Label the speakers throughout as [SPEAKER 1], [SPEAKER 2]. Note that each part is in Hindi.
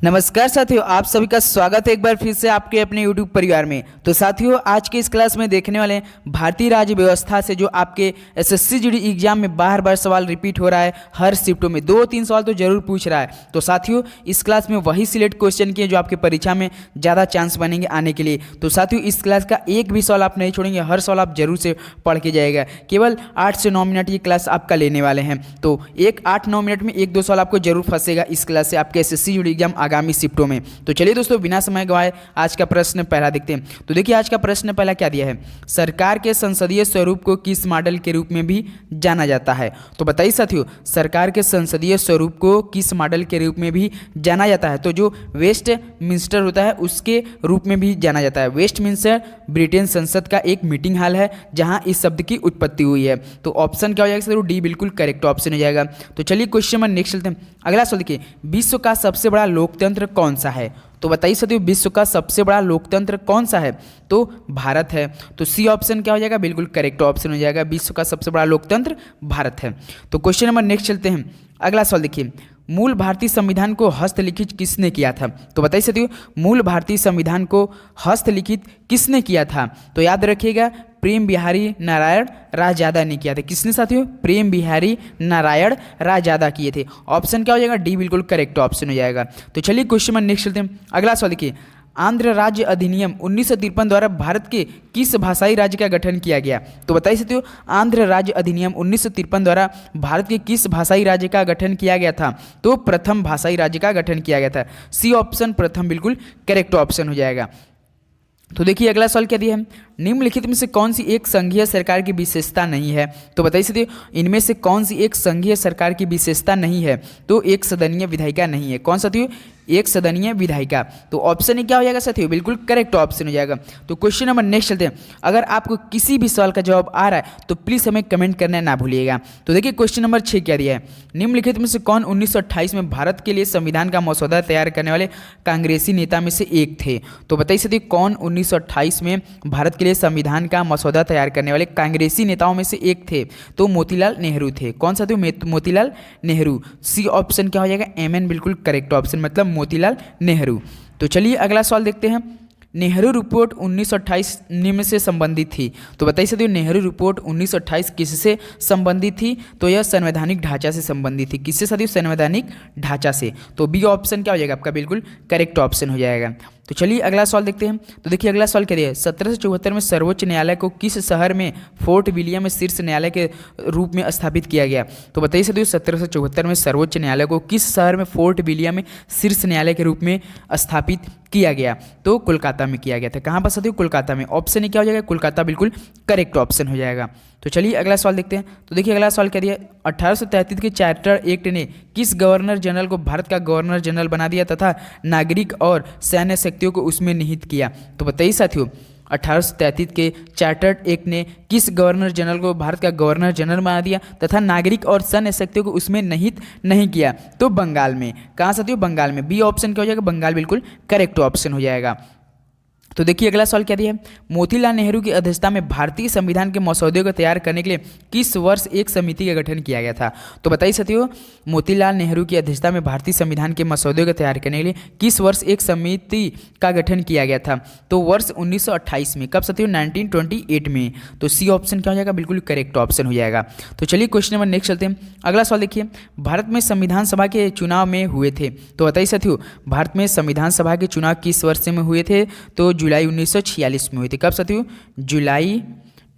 [SPEAKER 1] नमस्कार साथियों, आप सभी का स्वागत है एक बार फिर से आपके अपने YouTube परिवार में। तो साथियों, आज के इस क्लास में देखने वाले हैं भारतीय राज्य व्यवस्था से जो आपके SSC जीडी एग्जाम में बार बार सवाल रिपीट हो रहा है। हर शिफ्टों में 2-3 सवाल तो जरूर पूछ रहा है। तो साथियों, इस क्लास में वही सिलेक्ट क्वेश्चन किए जो आपके परीक्षा में ज़्यादा चांस बनेंगे आने के लिए। तो साथियों, इस क्लास का एक भी सवाल आप नहीं छोड़ेंगे, हर सवाल आप जरूर से पढ़ के जाएगा। केवल 8 से 9 मिनट ये क्लास आपका लेने वाले हैं। तो 8-9 मिनट में 1-2 सवाल आपको जरूर फंसेगा इस क्लास से आपके SSC जीडी एग्जाम आगामी शिफ्टों में। तो चलिए दोस्तों, बिना समय गवाए आज का प्रश्न पहला देखते हैं। तो देखिए, आज का प्रश्न पहला क्या दिया है, सरकार के संसदीय स्वरूप को किस मॉडल के रूप में भी जाना जाता है। तो बताइए साथियों, सरकार के संसदीय स्वरूप को किस मॉडल के रूप में भी जाना जाता है। तो जो वेस्टमिंस्टर होता है उसके रूप में भी जाना जाता है। वेस्टमिंस्टर ब्रिटेन संसद का एक मीटिंग हॉल है जहां इस शब्द की उत्पत्ति हुई है। तो ऑप्शन क्या हो जाएगा, डी बिल्कुल करेक्ट ऑप्शन हो जाएगा। तो चलिए क्वेश्चन नंबर नेक्स्ट चलते हैं। अगला सवाल देखिए, विश्व का सबसे बड़ा लोकतंत्र कौन सा है। तो बताइए साथियों, विश्व का सबसे बड़ा लोकतंत्र कौन सा है। तो भारत है। तो सी ऑप्शन क्या हो जाएगा, बिल्कुल करेक्ट ऑप्शन हो जाएगा। विश्व का सबसे बड़ा लोकतंत्र भारत है। तो क्वेश्चन नंबर नेक्स्ट चलते हैं। अगला सवाल देखिए, मूल भारतीय संविधान को हस्तलिखित किसने किया था। तो बताइए साथियों, मूल भारतीय संविधान को हस्तलिखित किसने किया था। तो याद रखिएगा, प्रेम बिहारी नारायण रायजादा ने किया था। किसने साथियों, प्रेम बिहारी नारायण रायजादा किए थे। ऑप्शन क्या हो जाएगा, डी बिल्कुल करेक्ट ऑप्शन हो जाएगा। तो चलिए क्वेश्चन नंबर नेक्स्ट चलते हैं। अगला सवाल देखिए, आंध्र राज्य अधिनियम 1953 द्वारा भारत के किस भाषाई राज्य का गठन किया गया। तो बताइए साथियों, आंध्र राज्य अधिनियम 1953 द्वारा भारत के किस भाषाई राज्य का गठन किया गया था। तो प्रथम भाषाई राज्य का गठन किया गया था। सी ऑप्शन प्रथम बिल्कुल करेक्ट ऑप्शन हो जाएगा। तो देखिए अगला सवाल क्या दिया है, निम्नलिखित में से कौन सी एक संघीय सरकार की विशेषता नहीं है। तो बताइए साथियों, इनमें से कौन सी एक संघीय सरकार की विशेषता नहीं है। तो एक सदनीय विधायिका नहीं है। कौन साथियों, एक सदनीय विधायिका। तो ऑप्शन ही क्या हो जाएगा साथियों, बिल्कुल करेक्ट ऑप्शन हो जाएगा। तो क्वेश्चन नंबर नेक्स्ट चलते हैं। अगर आपको किसी भी सवाल का जवाब आ रहा है तो प्लीज़ हमें कमेंट करना ना भूलिएगा। तो देखिए क्वेश्चन नंबर 6 क्या दिया है, निम्नलिखित में से कौन 1928 में भारत के लिए संविधान का मसौदा तैयार करने वाले कांग्रेसी नेता में से एक थे। तो बताइए साथियों, कौन 1928 में भारत के लिए संविधान का मसौदा तैयार करने वाले कांग्रेसी नेताओं में से एक थे। तो मोतीलाल नेहरू थे। कौन सा थे, मोतीलाल नेहरू। सी ऑप्शन क्या हो जाएगा, एमएन बिल्कुल करेक्ट ऑप्शन, मतलब मोतीलाल नेहरू। तो चलिए अगला सवाल देखते हैं। नेहरू रिपोर्ट 1928 निम्न से संबंधित थी। तो बताइए साथियों, नेहरू रिपोर्ट 1928 किससे संबंधित थी। तो यह संवैधानिक ढांचा से संबंधित थी। किससे साथियों, संवैधानिक ढांचा से। तो बी ऑप्शन क्या हो जाएगा आपका, बिल्कुल करेक्ट ऑप्शन हो जाएगा। तो चलिए अगला सवाल देखते हैं। तो देखिए अगला सवाल क्या दिया है, 1774 में सर्वोच्च न्यायालय को किस शहर में फोर्ट विलियम में शीर्ष न्यायालय के रूप में स्थापित किया गया। तो बताइए साथियों, 1774 में सर्वोच्च न्यायालय को किस शहर में फोर्ट विलियम में शीर्ष न्यायालय के रूप में स्थापित किया गया। तो कोलकाता में किया गया था। कहाँ पर साथियों, कोलकाता में। ऑप्शन ही क्या हो जाएगा, कोलकाता बिल्कुल करेक्ट ऑप्शन हो जाएगा। तो चलिए अगला सवाल देखते हैं। तो देखिए अगला सवाल क्या दिया, 1833 के चार्टर एक्ट ने किस गवर्नर जनरल को भारत का गवर्नर जनरल बना दिया तथा नागरिक और सैन्य शक्तियों को उसमें निहित किया। तो बताइए साथियों, 1833 के चार्टर्ड एक्ट ने किस गवर्नर जनरल को भारत का गवर्नर जनरल बना दिया तथा नागरिक और सैन्य शक्तियों को उसमें निहित नहीं किया। तो बंगाल में। कहाँ साथियों, बंगाल में। बी ऑप्शन क्या हो जाएगा, बंगाल बिल्कुल करेक्ट ऑप्शन हो जाएगा। तो देखिए अगला सवाल क्या दिया है, मोतीलाल नेहरू की अध्यक्षता में भारतीय संविधान के मसौदे को तैयार करने के लिए किस वर्ष एक समिति का गठन किया गया था। तो बताइए साथियों, मोतीलाल नेहरू की अध्यक्षता में भारतीय संविधान के मसौदे को तैयार करने के लिए किस वर्ष एक समिति का गठन किया गया था। तो वर्ष 1928 में। कब साथियों, 1928 में। तो सी ऑप्शन क्या हो जाएगा, बिल्कुल करेक्ट ऑप्शन हो जाएगा। तो चलिए क्वेश्चन नंबर नेक्स्ट चलते हैं। अगला सवाल देखिए, भारत में संविधान सभा के चुनाव में हुए थे। तो बताइए साथियों, भारत में संविधान सभा के चुनाव किस वर्ष में हुए थे। तो जुलाई 1946 में हुई थी। कब साथियों, जुलाई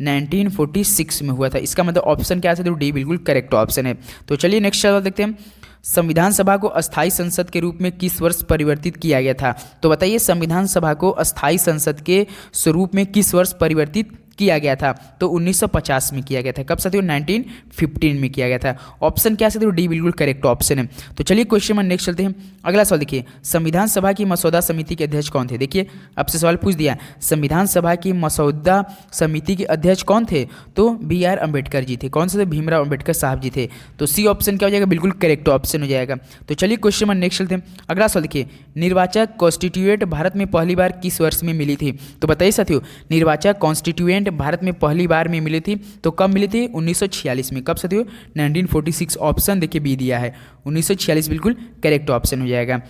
[SPEAKER 1] 1946 में हुआ था। इसका मतलब ऑप्शन क्या है, डी बिल्कुल करेक्ट ऑप्शन है। तो चलिए नेक्स्ट सवाल देखते हैं। संविधान सभा को अस्थाई संसद के रूप में किस वर्ष परिवर्तित किया गया था। तो बताइए, संविधान सभा को अस्थाई संसद के स्वरूप में किस वर्ष परिवर्तित किया गया था। तो 1950 में किया गया था। कब साथियों, 1915 में किया गया था। ऑप्शन क्या साथियों, डी बिल्कुल करेक्ट ऑप्शन है। तो चलिए क्वेश्चन में नेक्स्ट चलते हैं। अगला सवाल देखिए, संविधान सभा की मसौदा समिति के अध्यक्ष कौन थे। देखिए आपसे सवाल पूछ दिया, संविधान सभा की मसौदा समिति के अध्यक्ष कौन थे। तो BR अम्बेडकर जी थे। कौन से थे, भीमराव अम्बेडकर साहब जी थे। तो सी ऑप्शन क्या हो जाएगा, बिल्कुल करेक्ट ऑप्शन हो जाएगा। तो चलिए क्वेश्चन में नेक्स्ट चलते हैं। अगला सवाल देखिए, निर्वाचक कॉन्स्टिट्यूएंट भारत में पहली बार किस वर्ष में मिली थी। तो बताइए साथियों, निर्वाचक कॉन्स्टिट्यूएंट भारत में पहली बार में मिली थी। तो कब मिली थी, 1946 में। कब साथियों, 1946। ऑप्शन देखिए बी दिया है, 1946 बिल्कुल करेक्ट ऑप्शन हो जाएगा।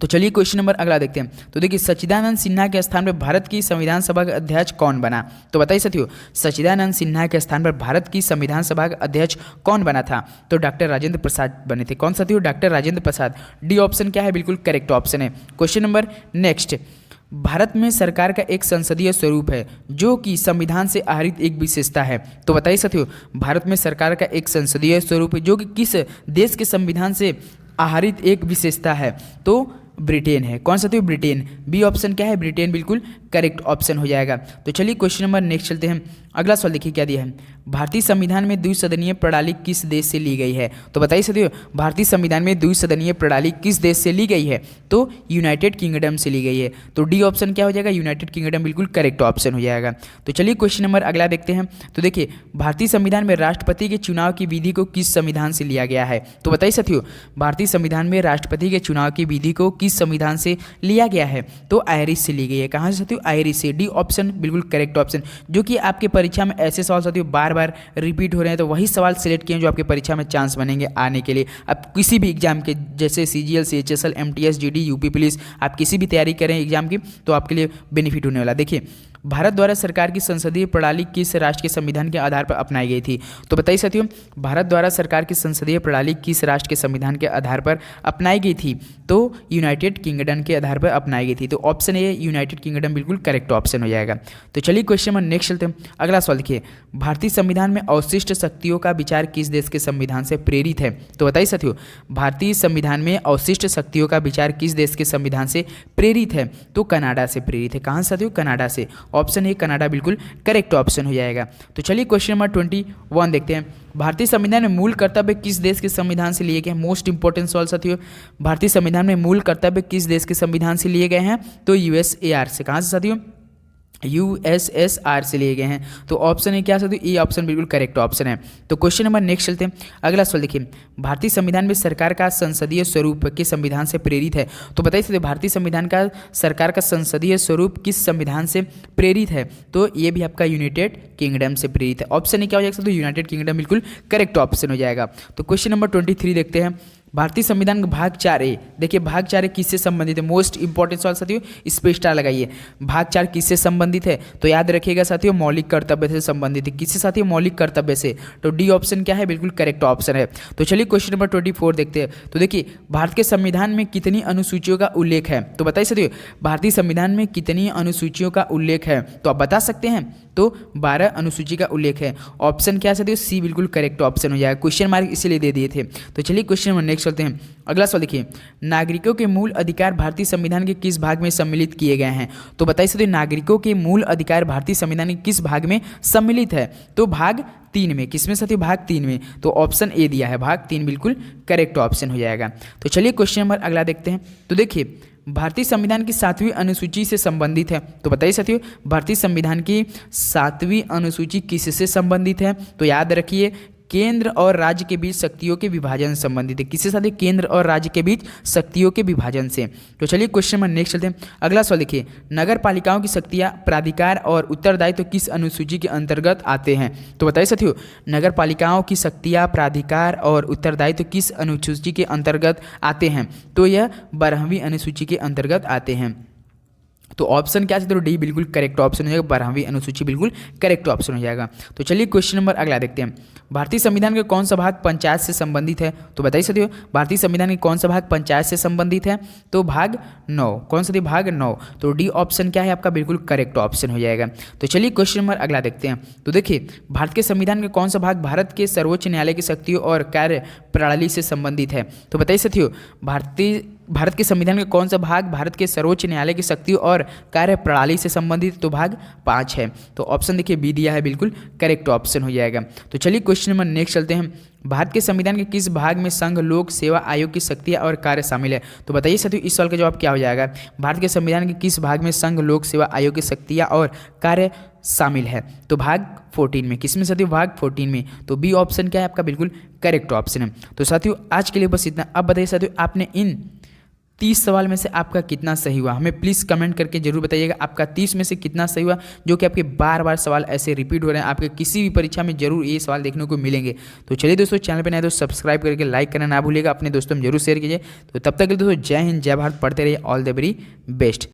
[SPEAKER 1] तो चलिए क्वेश्चन नंबर अगला देखते हैं। तो देखिए सच्चिदानंद सिन्हा के स्थान पर भारत की संविधान सभा का अध्यक्ष कौन बना? तो बताइए साथियों, सच्चिदानंद सिन्हा के स्थान पर भारत की संविधान सभा का अध्यक्ष कौन बना था? तो डॉक्टर राजेंद्र प्रसाद बने थे। कौन साथियों? Doctor Rajendra Prasad. D option क्या है? बिल्कुल करेक्ट ऑप्शन है। क्वेश्चन नंबर नेक्स्ट, भारत में सरकार का एक संसदीय स्वरूप है जो कि संविधान से आहरित एक विशेषता है। तो बताइए साथियों, भारत में सरकार का एक संसदीय स्वरूप है जो कि किस देश के संविधान से आहरित एक विशेषता है? तो ब्रिटेन है। कौन सा? तो ब्रिटेन। बी ऑप्शन क्या है? ब्रिटेन बिल्कुल करेक्ट ऑप्शन हो जाएगा। तो चलिए क्वेश्चन नंबर नेक्स्ट चलते हैं। अगला सवाल देखिए क्या दिया है, भारतीय संविधान में द्विसदनीय प्रणाली किस देश से ली गई है? तो बताइए साथियों, भारतीय संविधान में द्विसदनीय प्रणाली किस देश से ली गई है? तो यूनाइटेड किंगडम से ली गई है। तो डी ऑप्शन क्या हो जाएगा? यूनाइटेड किंगडम बिल्कुल करेक्ट ऑप्शन हो जाएगा। तो चलिए क्वेश्चन नंबर अगला देखते हैं। तो देखिए भारतीय संविधान में राष्ट्रपति के चुनाव की विधि को किस संविधान से लिया गया है? तो बताइए साथियों, भारतीय संविधान में राष्ट्रपति के चुनाव की विधि को किस संविधान से लिया गया है? तो आयरिश से ली गई है। कहाँ से साथियों? आयरिश से। डी ऑप्शन बिल्कुल करेक्ट ऑप्शन। जो कि आपके परीक्षा में ऐसे सवाल साथियों बार बार रिपीट हो रहे हैं, तो वही सवाल सिलेक्ट किए जो आपके परीक्षा में चांस बनेंगे आने के लिए। आप किसी भी एग्जाम के, जैसे CGL, CHSL, MTS, GD, UP police, आप किसी भी तैयारी करें एग्जाम की, तो आपके लिए बेनिफिट होने वाला। देखिए भारत द्वारा सरकार की संसदीय प्रणाली किस राष्ट्र के संविधान के आधार पर अपनाई गई थी? तो बताइए साथियों, भारत द्वारा सरकार की संसदीय प्रणाली किस राष्ट्र के संविधान के आधार पर अपनाई गई थी? तो यूनाइटेड किंगडम के आधार पर अपनाई गई थी। तो ऑप्शन ए यूनाइटेड किंगडम बिल्कुल करेक्ट ऑप्शन हो जाएगा। तो चलिए क्वेश्चन नंबर नेक्स्ट चलते हैं। अगला सवाल देखिए, भारतीय संविधान में अवशिष्ट शक्तियों का विचार किस देश के संविधान से प्रेरित है? तो बताइए साथियों, भारतीय संविधान में अवशिष्ट शक्तियों का विचार किस देश के संविधान से प्रेरित है? तो कनाडा से प्रेरित है। कहाँ साथियों? कनाडा से। ऑप्शन ए कनाडा बिल्कुल करेक्ट ऑप्शन हो जाएगा। तो चलिए क्वेश्चन नंबर 21 देखते हैं। भारतीय संविधान में मूल कर्तव्य किस देश के संविधान से लिए गए हैं? मोस्ट इंपॉर्टेंट सवाल साथियों, भारतीय संविधान में मूल कर्तव्य किस देश के संविधान से लिए गए हैं? तो USSR से। कहाँ से साथियों? USSR से लिए गए हैं। तो ऑप्शन है क्या साथियों? ए ऑप्शन बिल्कुल करेक्ट ऑप्शन है। तो क्वेश्चन नंबर नेक्स्ट चलते हैं। अगला सवाल देखिए, भारतीय संविधान में सरकार का संसदीय स्वरूप किस संविधान से प्रेरित है? तो बताइए साथियों, भारतीय संविधान का सरकार का संसदीय स्वरूप किस संविधान से प्रेरित है? तो ये भी आपका यूनाइटेड किंगडम से प्रेरित है। ऑप्शन क्या हो जाएगा? तो यूनाइटेड किंगडम बिल्कुल करेक्ट ऑप्शन हो जाएगा। तो क्वेश्चन नंबर 23 देखते हैं। भारतीय संविधान का भाग 4A, देखिए भाग 4A किससे संबंधित है? मोस्ट इंपॉर्टेंट सवाल साथियों, इस पे स्टार लगाइए। भाग 4 किससे संबंधित है? तो याद रखिएगा साथियों, मौलिक कर्तव्य से संबंधित है। किससे साथियों? मौलिक कर्तव्य से। तो डी ऑप्शन क्या है? बिल्कुल करेक्ट ऑप्शन है। तो चलिए क्वेश्चन नंबर 24 देखते हैं। तो देखिए भारत के संविधान में कितनी अनुसूचियों का उल्लेख है? तो बताइए साथियों, भारतीय संविधान में कितनी अनुसूचियों का उल्लेख है? तो आप बता सकते हैं। तो 12 अनुसूची का उल्लेख है। ऑप्शन क्या साथियों? सी बिल्कुल करेक्ट ऑप्शन हो जाएगा। क्वेश्चन मार्क इसीलिए दे दिए थे। तो चलिए क्वेश्चन नंबर नेक्स्ट चलते हैं। अगला सवाल देखिए, नागरिकों के मूल अधिकार भारतीय संविधान के किस भाग में सम्मिलित किए गए हैं? तो बताइए साथियों, नागरिकों के मूल अधिकार भारतीय संविधान के किस भाग में सम्मिलित है? तो भाग 3 में। किसमें साथियों? भाग 3 में। तो ऑप्शन ए दिया है, भाग 3 बिल्कुल करेक्ट ऑप्शन हो जाएगा। तो चलिए क्वेश्चन नंबर अगला देखते हैं। तो देखिए भारतीय संविधान की 7वीं अनुसूची से संबंधित है। तो बताइए साथियों, भारतीय संविधान की 7वीं अनुसूची किससे संबंधित है? तो याद रखिए, केंद्र और राज्य के बीच शक्तियों के विभाजन से संबंधित है। किससे साथियों? केंद्र और राज्य के बीच शक्तियों के विभाजन से। तो चलिए क्वेश्चन नंबर नेक्स्ट चलते हैं। अगला सवाल देखिए, नगर पालिकाओं की शक्तियां, प्राधिकार और उत्तरदायित्व किस अनुसूची के अंतर्गत आते हैं? तो बताइए साथियों, नगर पालिकाओं की शक्तियां, प्राधिकार और उत्तरदायित्व किस अनुसूची के अंतर्गत आते हैं? तो यह 12वीं अनुसूची के अंतर्गत आते हैं। तो ऑप्शन क्या है? तो डी बिल्कुल करेक्ट ऑप्शन हो जाएगा। 12वीं अनुसूची बिल्कुल करेक्ट ऑप्शन हो जाएगा। तो चलिए क्वेश्चन नंबर अगला देखते हैं। भारतीय संविधान का कौन सा भाग पंचायत से संबंधित है? तो बताइए साथियों, भारतीय संविधान के कौन सा भाग पंचायत से संबंधित है? तो भाग 9। कौन सा? भाग 9। तो डी ऑप्शन क्या है आपका? बिल्कुल करेक्ट ऑप्शन हो जाएगा। तो चलिए क्वेश्चन नंबर अगला देखते हैं। तो देखिए भारत के संविधान का कौन सा भाग भारत के सर्वोच्च न्यायालय की शक्तियों और कार्य प्रणाली से संबंधित है? तो बताइए साथियों, भारत के संविधान का कौन सा भाग भारत के सर्वोच्च न्यायालय की शक्तियों और कार्य प्रणाली से संबंधित? तो भाग 5 है। तो ऑप्शन देखिए बी दिया है, बिल्कुल करेक्ट ऑप्शन हो जाएगा। तो चलिए क्वेश्चन नंबर नेक्स्ट चलते हैं। भारत के संविधान के किस भाग में संघ लोक सेवा आयोग की शक्तियां और कार्य शामिल है? तो बताइए साथियों, इस सवाल का जवाब क्या हो जाएगा? भारत के संविधान के किस भाग में संघ लोक सेवा आयोग की शक्तियां और कार्य शामिल है? तो भाग 14 में। किसमें साथियों? भाग 14 में। तो बी ऑप्शन क्या है आपका? बिल्कुल करेक्ट ऑप्शन है। तो साथियों आज के लिए बस इतना। अब बताइए साथियों, आपने इन 30 सवाल में से आपका कितना सही हुआ, हमें प्लीज़ कमेंट करके जरूर बताइएगा आपका 30 में से कितना सही हुआ, जो कि आपके बार बार सवाल ऐसे रिपीट हो रहे हैं, आपके किसी भी परीक्षा में जरूर ये सवाल देखने को मिलेंगे। तो चलिए दोस्तों, चैनल पर नए दोस्त सब्सक्राइब करके लाइक करना ना भूलिएगा, अपने दोस्तों में जरूर शेयर कीजिए। तो तब तक के लिए दोस्तों, जय हिंद, जय भारत, पढ़ते रहिए, ऑल द वेरी बेस्ट।